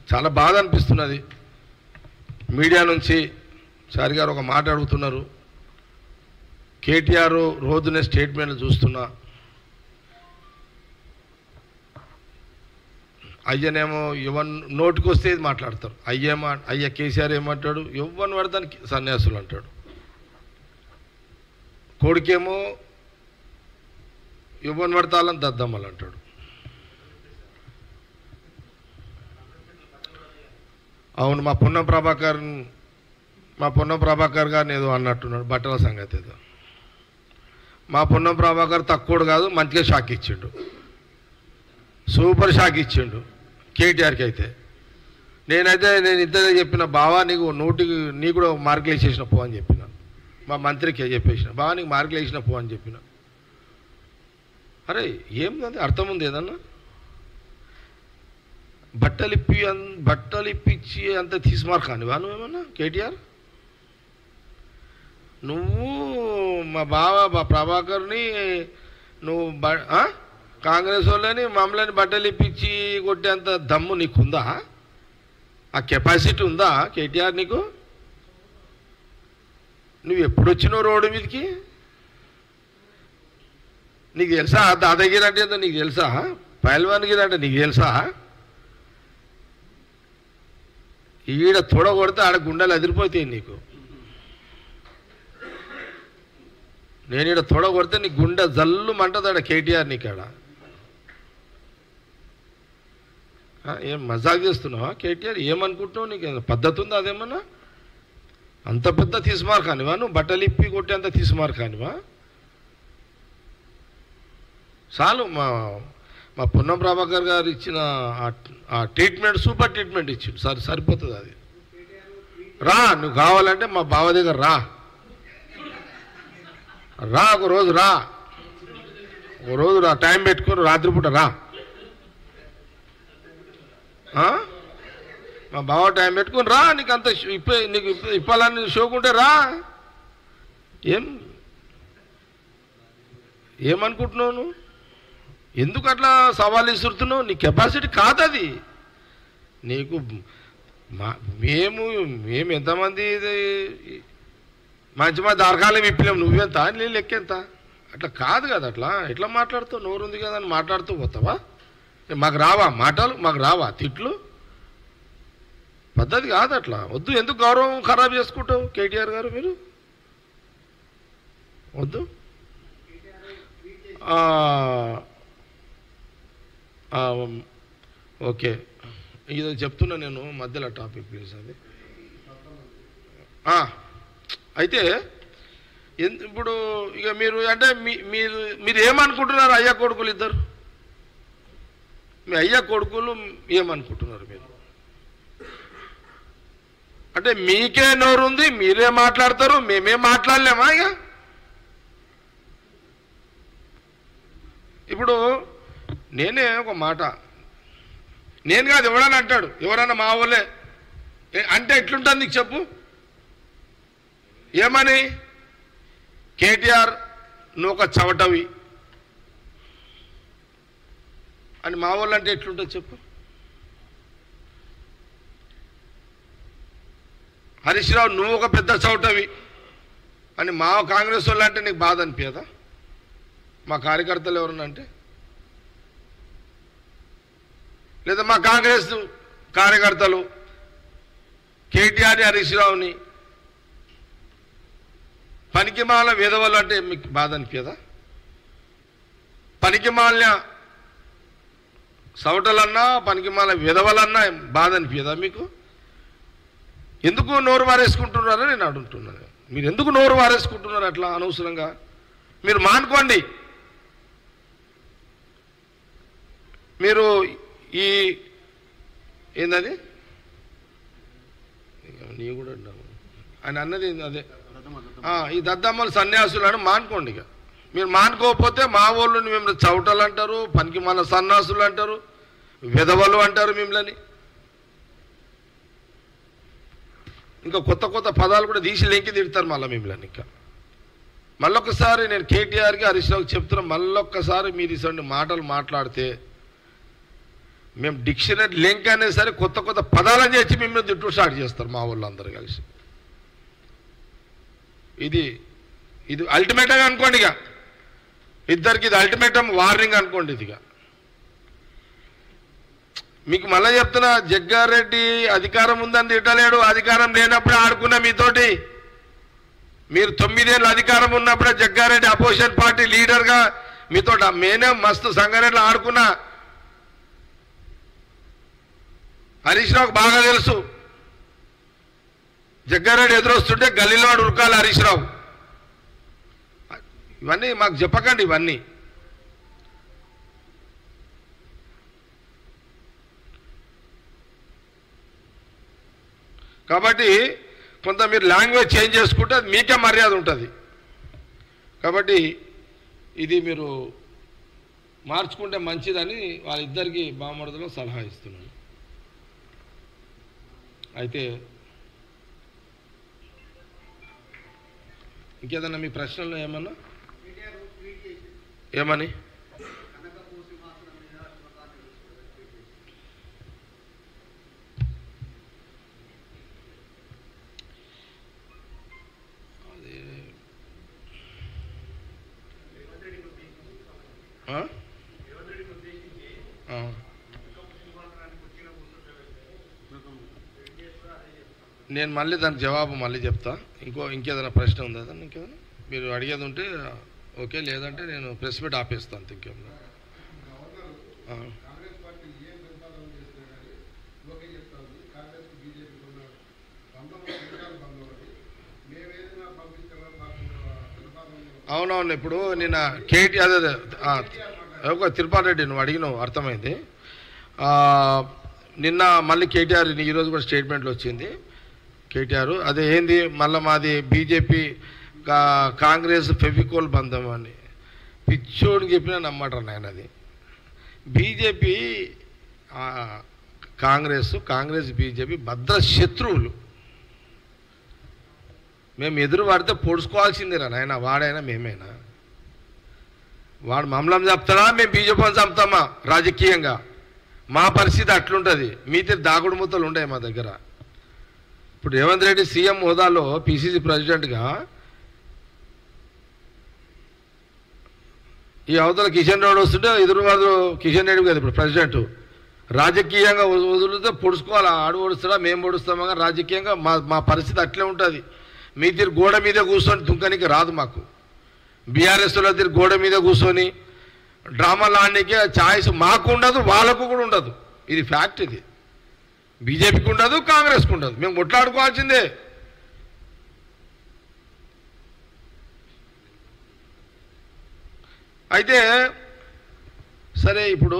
చాలా బాధ అనిపిస్తున్నది. మీడియా నుంచి సార్ గారు ఒక మాట అడుగుతున్నారు. కేటీఆర్ రోజునే స్టేట్మెంట్లు చూస్తున్నా, అయ్యనేమో ఎవరు నోటికి వస్తే ఇది మాట్లాడతారు. అయ్య కేసీఆర్ ఏమంటాడు, ఎవరిని పడతానికి సన్యాసులు అంటాడు. కొడుకేమో ఎవరిని పడతాలని దద్దమ్మలు అంటాడు. అవును, మా పొన్నం ప్రభాకర్ గారిని ఏదో అన్నట్టున్నాడు, బట్టల సంగతి ఏదో. మా పొన్నం ప్రభాకర్ తక్కువడు కాదు, మంచిగా షాక్ ఇచ్చిండు, సూపర్ షాక్ ఇచ్చిండు కేటీఆర్కి. అయితే నేను ఇంతనే చెప్పిన, బావా నీకు కూడా మార్కులు వేసేసిన పో అని చెప్పిన. మా మంత్రికి చెప్పేసిన, బావా నీకు మార్కులు వేసిన పో అని చెప్పిన. అరే ఏంది అర్థం ఉంది ఏదన్నా? బట్టలు ఇప్పించి అంత తీసుమార్ కానివా నువ్వేమన్నా కేటీఆర్? నువ్వు మా బావ ప్రభాకర్ని నువ్వు కాంగ్రెస్ వాళ్ళని మమ్మల్ని బట్టలు ఇప్పించి కొట్టేంత దమ్ము నీకుందా? ఆ కెపాసిటీ ఉందా కేటీఆర్ నీకు? నువ్వు ఎప్పుడు వచ్చినావు రోడ్డు మీదకి? నీకు తెలుసా దాదాగిరి అంటే ఏందో నీకు తెలుసా? పైల్వాన్గిరి అంటే నీకు తెలుసా? ఈడ తొడ కొడితే ఆడ గుండెలు అదిరిపోతాయి నీకు. నేను ఈడ తొడ కొడితే నీ గుండె జల్లు మంటదాడ కేటీఆర్ నీకాడ. ఏం మజాక్ చేస్తున్నావా కేటీఆర్? ఏమనుకుంటున్నావు? నీకు పద్ధతి ఉందా అదేమన్నా? అంత పెద్ద తీసుమార్ కానివా నువ్వు? బట్టలు ఇప్పి కొట్టి అంత తీసుమార్ కానివా? చాలు. మా పొన్నం ప్రభాకర్ గారు ఇచ్చిన ఆ ట్రీట్మెంట్ సూపర్ ట్రీట్మెంట్ ఇచ్చిండు. సరిపోతుంది అది. రా, నువ్వు కావాలంటే మా బావ దగ్గర రా, ఒక రోజు రా, టైం పెట్టుకొని రాత్రిపూట రా. మా బావ టైం పెట్టుకొని రా, నీకు అంత నీకు ఇప్పాలని షోకుంటే రా. ఏమనుకుంటున్నావు నువ్వు? ఎందుకు అట్లా సవాల్ ఇస్తున్నావు? నీ కెపాసిటీ కాదు అది. నీకు మేము ఎంతమంది మంచి దారకాలం విప్పినాం, నువ్వెంత నీ లెక్కెంత? అట్లా కాదు కదా. అట్లా ఎట్లా మాట్లాడుతావు? నోరుంది కదా అని మాట్లాడుతూ పోతావా? మాకు రావా మాటలు? మాకు రావా తిట్లు? పద్ధతి కాదు అట్లా. వద్దు. ఎందుకు గౌరవం ఖరాబ్ చేసుకుంటావు కేటీఆర్ గారు? మీరు వద్దు. ఓకే, ఇది చెప్తున్నా నేను మధ్యలో టాపిక్ ప్లీజ్. అది అయితే ఇప్పుడు ఇక మీరు అంటే మీరు ఏమనుకుంటున్నారు? అయ్యా కొడుకులు ఇద్దరు, మీ అయ్యా కొడుకులు ఏమనుకుంటున్నారు మీరు? అంటే మీకే నోరుంది, మీరే మాట్లాడతారు, మేమేం మాట్లాడలేమా? ఇక ఇప్పుడు నేనే ఒక మాట, నేను కాదు ఎవడన్నా అంటాడు, ఎవరన్నా మా వాళ్ళే అంటే ఎట్లుంటుంది నీకు చెప్పు? ఏమని? కేటీఆర్ నువ్వు ఒక చవటవి అని మా వాళ్ళు అంటే ఎట్లుంటుంది చెప్పు? హరీష్ రావు నువ్వు ఒక పెద్ద చవటవి అని మా కాంగ్రెస్ వాళ్ళు అంటే నీకు బాధ అనిపించదా? మా కార్యకర్తలు ఎవరన్నా అంటే, లేదా మా కాంగ్రెస్ కార్యకర్తలు కేటీఆర్ హరీష్ రావుని పనికిమాల వేదవాళ్ళు అంటే మీకు బాధ అనిపించదా? పనికిమాల సవటలన్నా పనికిమాల విధవలన్నా బాధ అనిపించదా మీకు? ఎందుకు నోరు వారేసుకుంటున్నారో నేను అడుగుతున్నాను. మీరు ఎందుకు నోరు వారేసుకుంటున్నారు అట్లా అనవసరంగా? మీరు మానుకోండి. మీరు ఏందది నీ కూడా ఆయన అన్నది అదే, ఈ దద్దమ్మలు సన్యాసులను మానుకోండి. ఇక మీరు మానుకోకపోతే మా వాళ్ళు మిమ్మల్ని చౌటలు అంటారు, పనికి మన సన్యాసులు అంటారు, విధవలు అంటారు మిమ్మల్ని. ఇంకా కొత్త కొత్త పదాలు కూడా తీసి లెంకి తిడతారు మళ్ళీ మిమ్మల్ని. ఇంకా మళ్ళొక్కసారి నేను కేటీఆర్కి హరీష్ రావుకి చెప్తున్నా, మళ్ళొక్కసారి మీరు ఇటువంటి మాటలు మాట్లాడితే మేము డిక్షనరీ లింక్ అనేది సరే కొత్త కొత్త పదాలను చేసి మిమ్మల్ని తిట్టు స్టార్ట్ చేస్తారు మా వాళ్ళు అందరూ కలిసి. ఇది ఇది అల్టిమేటం అనుకోండి, ఇక ఇద్దరికి ఇది అల్టిమేటం వార్నింగ్ అనుకోండి. ఇదిగా మీకు మళ్ళీ చెప్తున్నా, జగ్గారెడ్డి అధికారం ఉందని తిట్టలేడు. అధికారం లేనప్పుడే ఆడుకున్నా మీతోటి. మీరు 9 ఏళ్ళు అధికారం ఉన్నప్పుడే జగ్గారెడ్డి అపోజిషన్ పార్టీ లీడర్గా మీతో మేనే మస్తు సంగారెడ్డిలో ఆడుకున్నా. హరీష్ రావుకు బాగా తెలుసు, జగ్గారెడ్డి ఎదురొస్తుంటే గల్లీలో ఉరకాలి హరీష్ రావు. ఇవన్నీ మాకు చెప్పకండి ఇవన్నీ. కాబట్టి కొంత మీరు లాంగ్వేజ్ చేంజ్ చేసుకుంటే అది మీకే మర్యాద ఉంటుంది. కాబట్టి ఇది మీరు మార్చుకుంటే మంచిదని వాళ్ళిద్దరికీ బామర్దులో సలహా ఇస్తున్నాను. అయితే ఇంకేదన్నా మీ ప్రశ్నలో ఏమన్నా ఏమని నేను మళ్ళీ దానికి జవాబు మళ్ళీ చెప్తా. ఇంకేదైనా ప్రశ్న ఉందా? ఇంకేదైనా మీరు అడిగేది ఉంటే ఓకే, లేదంటే నేను ప్రెస్ మీట్ ఆపేస్తాను. ఇంకేమన్నా అవునవును. ఇప్పుడు నిన్న కేటీ అదే ఒక తిరుపతి రెడ్డి నువ్వు అడిగినావు, అర్థమైంది. నిన్న మళ్ళీ కేటీఆర్ ఈరోజు కూడా స్టేట్మెంట్లో వచ్చింది కేటీఆర్. అదే ఏంది మళ్ళీ మాది బీజేపీ కాంగ్రెస్ ఫెవికోల్ బంధం అని పిచ్చోడికి చెప్పినా నమ్మటం నాయన. అది బీజేపీ కాంగ్రెస్ బీజేపీ భద్ర శత్రువులు. మేము ఎదురు పడితే పొడుచుకోవాల్సిందేరా నాయన, వాడైనా మేమైనా. వాడు మమ్మల్ని చంపుతాడా, మేము బీజేపీని చంపుతామా రాజకీయంగా? మా పరిస్థితి అట్లుంటుంది. మీతో దాగుడు మూతలు ఉంటాయి మా దగ్గర. ఇప్పుడు రేవంత్ రెడ్డి సీఎం హోదాలో పిసిసి ప్రెసిడెంట్గా ఈ అవతల కిషన్ రెడ్డి వస్తుంటే ఎదురువాదు కిషన్ రెడ్డి కదా ఇప్పుడు ప్రెసిడెంట్. రాజకీయంగా వదిలితే పొడుచుకోవాలి. ఆడు పొడుస్తాడా మేము పొడుస్తామా, రాజకీయంగా మా పరిస్థితి అట్లే ఉంటుంది. మీ తీరు గోడ మీద కూర్చొని దుంకనికి రాదు మాకు. బీఆర్ఎస్లో తీరు గోడ మీద కూర్చొని డ్రామాలు ఆడడానికి ఛాయిస్ మాకు ఉండదు, వాళ్ళకు కూడా ఉండదు. ఇది ఫ్యాక్ట్. ఇది బీజేపీకి ఉండదు, కాంగ్రెస్కి ఉండదు. మేము కొట్లాడుకోవాల్సిందే. అయితే సరే, ఇప్పుడు